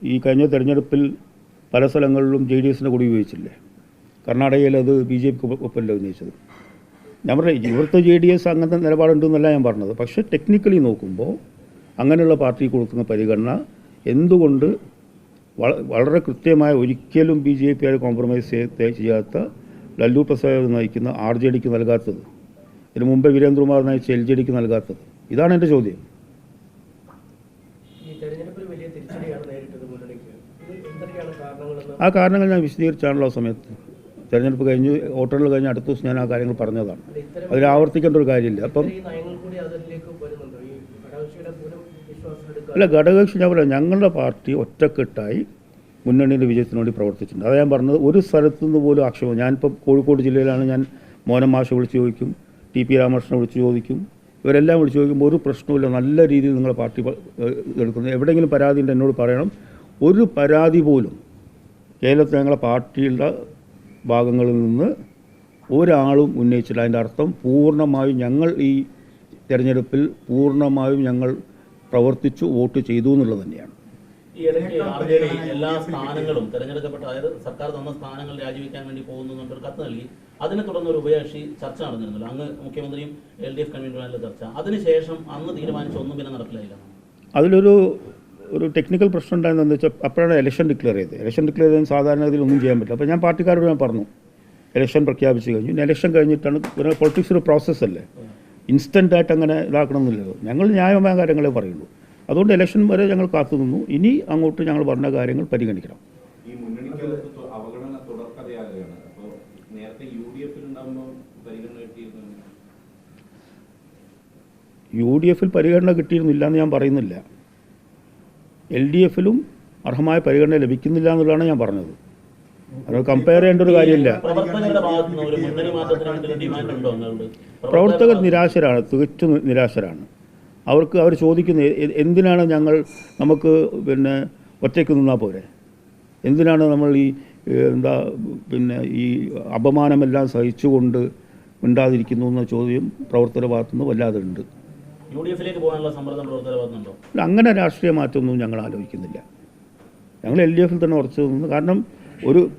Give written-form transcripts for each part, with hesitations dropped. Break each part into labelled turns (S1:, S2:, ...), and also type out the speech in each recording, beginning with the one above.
S1: ഈ കഴിഞ്ഞ തെരഞ്ഞെടുപ്പിൽ പല സ്ഥലങ്ങളിലും JDSൻ്റെ കൊടി ഉപയോഗിച്ചില്ലേ? കർണാടകയിൽ അത് BJP ഒപ്പമല്ല ഉന്നയിച്ചത്. ഞാൻ പറഞ്ഞ ഇവിടുത്തെ JDS അങ്ങനത്തെ നിലപാടുണ്ടെന്നല്ല ഞാൻ പറഞ്ഞത്. പക്ഷേ ടെക്നിക്കലി നോക്കുമ്പോൾ അങ്ങനെയുള്ള പാർട്ടി കൊടുക്കുന്ന പരിഗണന എന്തുകൊണ്ട് വളരെ കൃത്യമായ ഒരിക്കലും BJP ആയി കോംപ്രമൈസ് ചെയ്യാത്ത ലല്ലു പ്രസാദ് നയിക്കുന്ന RJDക്ക് നൽകാത്തത്, ഇതിനു മുമ്പ് വീരേന്ദ്രകുമാർ നയിച്ച LJDക്ക് നൽകാത്തത്, ഇതാണ് എൻ്റെ ചോദ്യം. ആ കാരണങ്ങൾ ഞാൻ വിശദീകരിച്ചാണല്ലോ ആ സമയത്ത്. തെരഞ്ഞെടുപ്പ് കഴിഞ്ഞ് വോട്ടെണ്ണൽ കഴിഞ്ഞ് അടുത്ത ദിവസം ഞാൻ ആ കാര്യങ്ങൾ പറഞ്ഞതാണ്. അതിൽ ആവർത്തിക്കേണ്ട ഒരു കാര്യമില്ല. അപ്പം അല്ല, ഘടകകക്ഷി ഞാൻ പറയാം, ഞങ്ങളുടെ പാർട്ടി ഒറ്റക്കെട്ടായി മുന്നണിയുടെ വിജയത്തിന് വേണ്ടി പ്രവർത്തിച്ചിട്ടുണ്ട്. അതാണ് ഞാൻ പറഞ്ഞത്. ഒരു സ്ഥലത്തു നിന്ന് പോലും ആക്ഷേപം. ഞാനിപ്പോൾ കോഴിക്കോട് ജില്ലയിലാണ്. ഞാൻ മോഹൻ മാഷെ വിളിച്ച് ചോദിക്കും, TP രാമകൃഷ്ണനെ വിളിച്ച് ചോദിക്കും, ഇവരെല്ലാം വിളിച്ച് ചോദിക്കുമ്പോൾ ഒരു പ്രശ്നമില്ല, നല്ല രീതിയിൽ നിങ്ങളുടെ പാർട്ടി എടുക്കുന്നത്. എവിടെയെങ്കിലും പരാതി ഉണ്ട് എന്നോട് പറയണം. ഒരു പരാതി പോലും കേരളത്തിൽ ഞങ്ങളുടെ പാർട്ടിയുടെ ഭാഗങ്ങളിൽ നിന്ന് ഒരാളും ഉന്നയിച്ചില്ല. അതിൻ്റെ അർത്ഥം പൂർണ്ണമായും ഞങ്ങൾ ഈ തെരഞ്ഞെടുപ്പിൽ പൂർണ്ണമായും ഞങ്ങൾ പ്രവർത്തിച്ചു വോട്ട് ചെയ്തു എന്നുള്ളത് തന്നെയാണ്.
S2: ഈ ഇടയ്ക്ക് RJD എല്ലാ സ്ഥാനങ്ങളും തെരഞ്ഞെടുക്കപ്പെട്ട, അതായത് സർക്കാർ തന്ന സ്ഥാനങ്ങൾ രാജിവെക്കാൻ വേണ്ടി പോകുന്നൊരു കത്ത് നൽകി. അതിനെ തുടർന്ന് ഒരു ഉഭയകക്ഷി ചർച്ച നടന്നിരുന്നല്ലോ. അങ്ങ് മുഖ്യമന്ത്രിയും LDF കൺവീനറുമായുള്ള ചർച്ച, അതിനുശേഷം അന്ന് തീരുമാനിച്ച ഒന്നും പിന്നെ നടപ്പിലായില്ല.
S1: അതിലൊരു ടെക്നിക്കൽ പ്രശ്നം ഉണ്ടായെന്ന് വെച്ചാൽ അപ്പോഴാണ് ഇലക്ഷൻ ഡിക്ലെയർ ചെയ്തത്. ഇലക്ഷൻ ഡിക്ലെയർ ചെയ്തതിന് സാധാരണ ഇതിലൊന്നും ചെയ്യാൻ പറ്റില്ല. അപ്പോൾ ഞാൻ പാർട്ടിക്കാരോട് ഞാൻ പറഞ്ഞു, ഇലക്ഷൻ പ്രഖ്യാപിച്ച് കഴിഞ്ഞു. ഇലക്ഷൻ കഴിഞ്ഞിട്ടാണ് പൊളിറ്റിക്സ് ഒരു പ്രോസസ്സല്ലേ, ഇൻസ്റ്റൻ്റായിട്ട് അങ്ങനെ ഇതാക്കണമെന്നില്ലല്ലോ. ഞങ്ങൾ ന്യായമായ കാര്യങ്ങളെ പറയുള്ളൂ. അതുകൊണ്ട് ഇലക്ഷൻ വരെ ഞങ്ങൾ കാത്തു നിന്നു. ഇനി അങ്ങോട്ട് ഞങ്ങൾ പറഞ്ഞ കാര്യങ്ങൾ പരിഗണിക്കണം. UDFിൽ പരിഗണന കിട്ടിയിരുന്നില്ല എന്ന് ഞാൻ പറയുന്നില്ല. LDFിലും അർഹമായ പരിഗണന ലഭിക്കുന്നില്ല എന്നുള്ളതാണ് ഞാൻ പറഞ്ഞത്. അത് കമ്പയർ ചെയ്യേണ്ട ഒരു കാര്യമില്ല. പ്രവർത്തകർ നിരാശരാണ്, തികച്ചും നിരാശരാണ്. അവർ ചോദിക്കുന്നത് എന്തിനാണ് നമുക്ക് ഒറ്റയ്ക്ക് നിന്നാൽ പോരെ, എന്തിനാണ് നമ്മൾ ഈ ഈ അപമാനമെല്ലാം സഹിച്ചുകൊണ്ട് മിണ്ടാതിരിക്കുന്നു എന്ന ചോദ്യം പ്രവർത്തകരുടെ ഭാഗത്തുനിന്ന് വല്ലാതെ ഉണ്ട്. അങ്ങനെ രാഷ്ട്രീയ മാറ്റമൊന്നും ഞങ്ങൾ ആലോചിക്കുന്നില്ല. ഞങ്ങൾ LDFിൽ തന്നെ ഉറച്ചു നിന്നു. കാരണം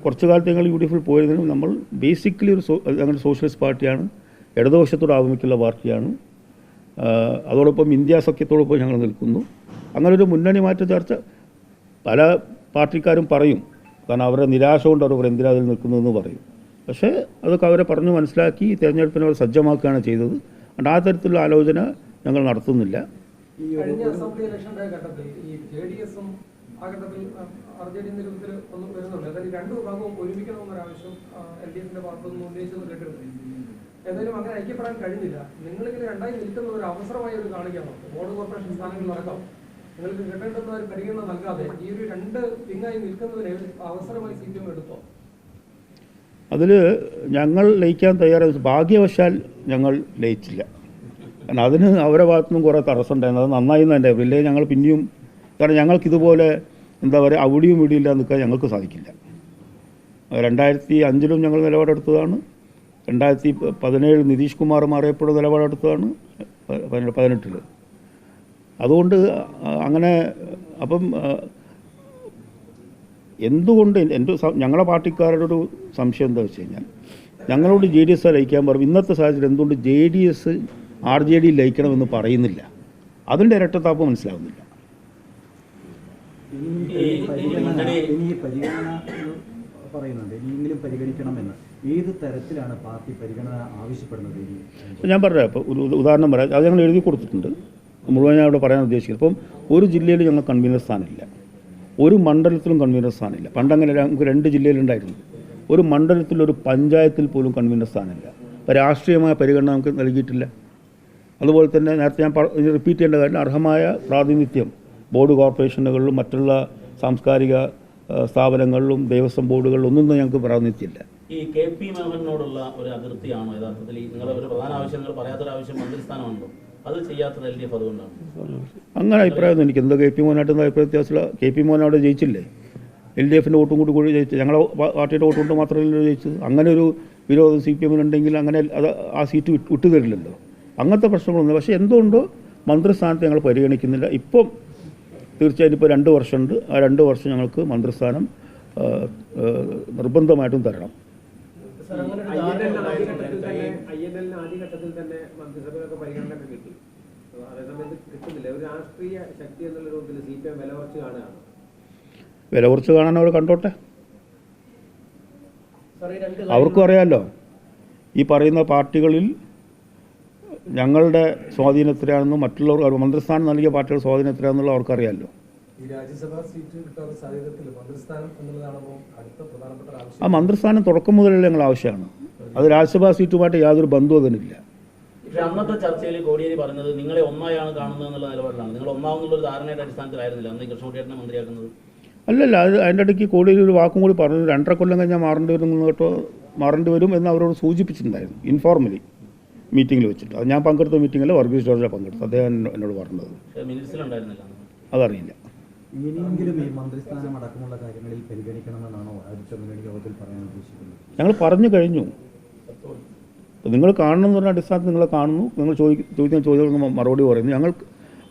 S1: കുറച്ചു കാലത്ത് ഞങ്ങൾ UDFിൽ പോയതിനും നമ്മൾ ബേസിക്കലി ഞങ്ങളുടെ സോഷ്യലിസ്റ്റ് പാർട്ടിയാണ്, ഇടതുപക്ഷത്തോട് ആഭിമുഖ്യമുള്ള പാർട്ടിയാണ്. അതോടൊപ്പം ഇന്ത്യ സഖ്യത്തോടൊപ്പം ഞങ്ങൾ നിൽക്കുന്നു. അങ്ങനെ ഒരു മുന്നണി മാറ്റ ചർച്ച പല പാർട്ടിക്കാരും പറയും. കാരണം അവരുടെ നിരാശ കൊണ്ട് അവർ എന്തിനാ അതിൽ നിൽക്കുന്നതെന്ന് പറയും. പക്ഷേ അതൊക്കെ അവരെ പറഞ്ഞു മനസ്സിലാക്കി തെരഞ്ഞെടുപ്പിനെ അവർ സജ്ജമാക്കുകയാണ് ചെയ്തത്. അതുകൊണ്ട് ആ തരത്തിലുള്ള ആലോചന ഞങ്ങൾ നടത്തുന്നില്ല.
S3: എന്തായാലും അങ്ങനെ ഐക്യപ്പെടാൻ കഴിഞ്ഞില്ല. നിങ്ങളിങ്ങനെ രണ്ടായി നിൽക്കുന്ന ഒരു അവസരമായി ഒരു കാണുകയാണോ? ബോർഡ് കോർപ്പറേഷൻ സ്ഥാനങ്ങളിൽ നടക്കാം നിങ്ങൾക്ക് കിട്ടേണ്ടുന്ന ഒരു പരിഗണന നൽകാതെ ഈ ഒരു രണ്ട് പിങ്ങായി നിൽക്കുന്നതിനെ അവസരമായി CPM എടുത്തോ?
S1: അതിൽ ഞങ്ങൾ ലയിക്കാൻ തയ്യാറായി. ഭാഗ്യവശാൽ ഞങ്ങൾ ലയിച്ചില്ല. കാരണം അതിന് അവരുടെ ഭാഗത്തുനിന്നും കുറേ തടസ്സം ഉണ്ടായിരുന്നു. അത് നന്നായി തന്നെ വലിയ ഞങ്ങൾ പിന്നെയും, കാരണം ഞങ്ങൾക്കിതുപോലെ എന്താ പറയുക അവിടെയും ഇവിടെയില്ല നിൽക്കാൻ ഞങ്ങൾക്ക് സാധിക്കില്ല. 2005 ഞങ്ങൾ നിലപാടെടുത്തതാണ്. 2017 നിതീഷ് കുമാർ മാറിയപ്പോൾ നിലപാടെടുത്തതാണ്. 2018 അതുകൊണ്ട് അങ്ങനെ. അപ്പം എന്തുകൊണ്ട് ഞങ്ങളുടെ പാർട്ടിക്കാരുടെ ഒരു സംശയം എന്താ വെച്ച് കഴിഞ്ഞാൽ, ഞങ്ങളോട് JDS ലയിക്കാൻ പറയും. ഇന്നത്തെ സാഹചര്യം എന്തുകൊണ്ട് JDS RJD ലയിക്കണമെന്ന് പറയുന്നില്ല, അതിൻ്റെ ഇരട്ടത്താപ്പ് മനസ്സിലാവുന്നില്ല.
S4: പറയുന്നുണ്ട് ഇനിയെങ്കിലും പരിഗണിക്കണമെന്ന്. ഏത് തരത്തിലാണ് പാർട്ടി പരിഗണന ആവശ്യപ്പെടുന്നത്?
S1: ഞാൻ പറയാം. ഇപ്പോൾ ഒരു ഉദാഹരണം പറയാം. അത് ഞങ്ങൾ എഴുതി കൊടുത്തിട്ടുണ്ട്. മുഴുവൻ ഞാൻ ഇവിടെ പറയാൻ ഉദ്ദേശിക്കുന്നത്. ഇപ്പം ഒരു ജില്ലയിൽ ഞങ്ങൾ കൺവീനർ സ്ഥാനമില്ല, ഒരു മണ്ഡലത്തിലും കൺവീനർ സ്ഥാനമില്ല. പണ്ടങ്ങനെ നമുക്ക് 2 ജില്ലയിലുണ്ടായിരുന്നു. ഒരു മണ്ഡലത്തിലൊരു പഞ്ചായത്തിൽ പോലും കൺവീനർ സ്ഥാനമില്ല. അപ്പോൾ രാഷ്ട്രീയമായ പരിഗണന നമുക്ക് നൽകിയിട്ടില്ല. അതുപോലെ തന്നെ നേരത്തെ ഞാൻ റിപ്പീറ്റ് ചെയ്യേണ്ട കാര്യം, അർഹമായ പ്രാതിനിധ്യം ബോർഡ് കോർപ്പറേഷനുകളിലും മറ്റുള്ള സാംസ്കാരിക സ്ഥാപനങ്ങളിലും ദേവസ്വം ബോർഡുകളിലും ഒന്നും ഞങ്ങൾക്ക് പ്രാതിനിധ്യമില്ല.
S2: ഈ KP മോഹനോടുള്ള ഒരു അതിർത്തിയാണോ യഥാർത്ഥത്തിൽ നിങ്ങളുടെ ഒരു പ്രധാന ആവശ്യം? നിങ്ങൾ പറയാത്തൊരാവശ്യം മന്ത്രിസ്ഥാനമാണല്ലോ, അത് ചെയ്യാത്തത് LDF അതുകൊണ്ടാണ്?
S1: അങ്ങനെ അഭിപ്രായമൊന്നും എനിക്ക് എന്താ KP മോഹനായിട്ടൊന്നും അഭിപ്രായ വ്യത്യാസമില്ല. KP മോഹൻ അവിടെ ജയിച്ചില്ലേ, LDFിൻ്റെ വോട്ടും കൂടി ജയിച്ചു. ഞങ്ങളുടെ പാർട്ടിയുടെ വോട്ട് കൊണ്ട് മാത്രമല്ല ജയിച്ചത്. അങ്ങനെ ഒരു വിരോധം CPMനുണ്ടെങ്കിൽ അങ്ങനെ അത് ആ സീറ്റ് വിട്ടുതരില്ലല്ലോ. അങ്ങനത്തെ പ്രശ്നങ്ങളൊന്നും. പക്ഷേ എന്തുകൊണ്ടോ മന്ത്രിസ്ഥാനത്ത് ഞങ്ങൾ പരിഗണിക്കുന്നില്ല. ഇപ്പം തീർച്ചയായിട്ടും ഇപ്പോൾ 2 വർഷമുണ്ട്. ആ 2 വർഷം ഞങ്ങൾക്ക് മന്ത്രിസ്ഥാനം നിർബന്ധമായിട്ടും തരണം.
S5: INL ആദ്യഘട്ടത്തിൽ തന്നെ മന്ത്രിസഭയൊക്കെ പരിഗണനയൊക്കെ കിട്ടി. അതേസമയത്ത് കിട്ടുന്നില്ല. ഒരു രാഷ്ട്രീയ ശക്തി എന്നുള്ള രൂപത്തിൽ CPM വില കുറച്ച് കാണുകയാണ്.
S1: വില കുറച്ച് കാണാൻ അവർ കണ്ടോട്ടെ. അവർക്കും അറിയാമല്ലോ ഈ പറയുന്ന പാർട്ടികളിൽ ഞങ്ങളുടെ സ്വാധീനത്തിലാണെന്നും മറ്റുള്ളവർ മന്ത്രിസ്ഥാനം നൽകിയ പാർട്ടികളുടെ സ്വാധീനത്തിലാണെന്നുള്ള അവർക്കറിയാമല്ലോ.
S6: ഈ രാജ്യസഭാ സീറ്റ് കിട്ടാത്ത സാഹചര്യത്തിൽ മന്ത്രിസ്ഥാനം എന്നുള്ളതാണ് അടുത്ത പ്രധാനപ്പെട്ട ആവശ്യം.
S1: ആ മന്ത്രിസ്ഥാനം തുടക്കം മുതലുള്ള ഞങ്ങൾ ആവശ്യമാണ്. അത് രാജ്യസഭാ സീറ്റുമായിട്ട് യാതൊരു ബന്ധവും അതിനില്ല.
S2: പക്ഷേ അന്നത്തെ ചർച്ചയിൽ കോടിയേരി പറഞ്ഞത് നിങ്ങളെ ഒന്നായാണ് കാണുന്നത് എന്നുള്ള നിലപാടിലാണ്. നിങ്ങൾ ഒന്നാവുന്നുള്ളൊരു ധാരണയുടെ അടിസ്ഥാനത്തിലായിരുന്നില്ല അന്ന് കൃഷ്ണകുട്ടിയേട്ടനെ മന്ത്രിയാക്കുന്നത്.
S1: അല്ലല്ല, അത് അതിൻ്റെ ഇടയ്ക്ക് കോടിയേരി ഒരു വാക്കും കൂടി പറഞ്ഞു, 2.5 കൊല്ലം കഴിഞ്ഞാൽ മാറേണ്ടി വരും എന്ന് അവരോട് സൂചിപ്പിച്ചിട്ടുണ്ടായിരുന്നു ഇൻഫോർമലി മീറ്റിങ്ങിൽ വെച്ചിട്ട്. അത് ഞാൻ പങ്കെടുത്ത മീറ്റിങ്ങിൽ വർഗീസ് ജോർജാണ് പങ്കെടുത്തത്. അദ്ദേഹം എന്നോട് പറഞ്ഞത്.
S2: മിനിറ്റ്സിലുണ്ടായിരുന്നില്ല.
S1: അതറിയില്ല.
S4: ഇനിയെങ്കിലും ഈ മന്ത്രിസ്ഥാനം അടക്കമുള്ള കാര്യങ്ങളിൽ പരിഗണിക്കണമെന്നാണോ അടുത്ത മുന്നണി യോഗത്തിൽ പറയാൻ ഉദ്ദേശിക്കുന്നത്?
S1: ഞങ്ങൾ പറഞ്ഞു കഴിഞ്ഞു. നിങ്ങൾ കാണണം എന്ന് പറഞ്ഞ അടിസ്ഥാനത്തിൽ നിങ്ങളെ കാണുന്നു. നിങ്ങൾ ചോദിക്കുന്ന ചോദ്യങ്ങൾക്ക് മറുപടി പറയുന്നു. ഞങ്ങൾ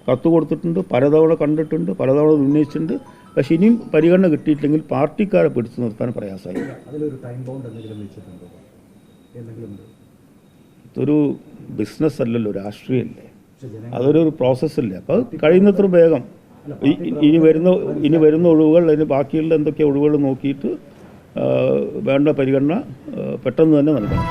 S1: കത്ത് കൊടുത്തിട്ടുണ്ട്, പലതവണ കണ്ടിട്ടുണ്ട്, പലതവണ ഉന്നയിച്ചിട്ടുണ്ട്. പക്ഷെ ഇനിയും പരിഗണന കിട്ടിയിട്ടില്ലെങ്കിൽ പാർട്ടിക്കാരെ പിടിച്ചു നിർത്താൻ പ്രയാസമായി.
S4: അതിലൊരു ടൈം ബൗണ്ട് എന്തെങ്കിലും വെച്ചിട്ടുണ്ടോ? എന്തെങ്കിലും
S1: ഇതൊരു ബിസിനസ് അല്ലല്ലോ, രാഷ്ട്രീയമല്ലേ. അതൊരു പ്രോസസ്സല്ലേ. അപ്പോൾ കഴിയുന്നത്ര വേഗം ഇനി വരുന്ന ഒഴിവുകൾ, അതിന് ബാക്കിയുള്ള എന്തൊക്കെ ഒഴിവുകൾ നോക്കിയിട്ട് വേണ്ട പരിഗണന പെട്ടെന്ന് തന്നെ നൽകണം.